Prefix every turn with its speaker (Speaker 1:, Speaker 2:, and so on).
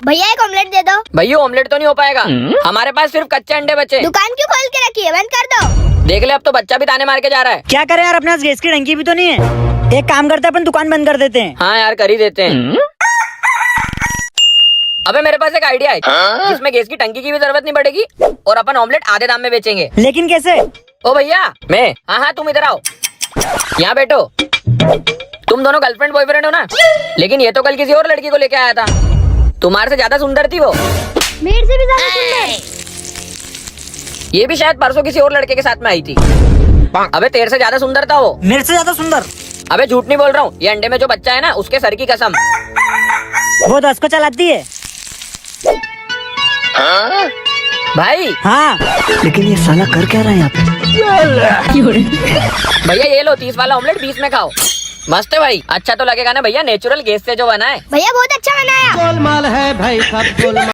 Speaker 1: भैया एक ऑमलेट दे दो।
Speaker 2: भैया ऑमलेट तो नहीं हो पाएगा, हमारे पास सिर्फ कच्चे अंडे बचे।
Speaker 1: दुकान क्यों खोल के रखी है, बंद कर दो।
Speaker 2: देख ले अब तो बच्चा भी ताने मार के जा रहा है।
Speaker 3: क्या करें यार, अपने पास गैस की टंकी भी तो नहीं है। एक काम करते हैं, अपन दुकान बंद कर देते हैं।
Speaker 2: हाँ यार कर ही देते हैं। अबे मेरे पास एक आइडिया है जिसमें गैस की टंकी की भी जरूरत नहीं पड़ेगी और अपन ऑमलेट आधे दाम में बेचेंगे।
Speaker 3: लेकिन कैसे?
Speaker 2: ओ भैया मैं, हाँ तुम इधर आओ, यहाँ बैठो। तुम दोनों गर्लफ्रेंड बॉयफ्रेंड हो ना, लेकिन ये तो कल किसी और लड़की को लेके आया था। तुम्हारे से ज्यादा सुंदर थी वो।
Speaker 1: मेरे से भी ज्यादा सुंदर।
Speaker 2: ये भी शायद परसों किसी और लड़के के साथ में आई थी। अबे तेरे से ज्यादा सुंदर था वो।
Speaker 3: मेरे से ज्यादा सुंदर?
Speaker 2: अबे झूठ नहीं बोल रहा हूँ, ये अंडे में जो बच्चा है ना उसके सर की कसम।
Speaker 3: वो 10 को चलाती है
Speaker 2: भाई।
Speaker 3: हाँ, लेकिन ये साला कर क्या रहा है यहाँ पे?
Speaker 2: भैया ये लो 30 वाला ऑमलेट 20 में खाओ। मस्त है भाई। अच्छा तो लगेगा ना भैया, नेचुरल गैस से जो बना है।
Speaker 1: भैया बहुत अच्छा बनाया।
Speaker 4: गोलमाल है भाई सब गोलमाल।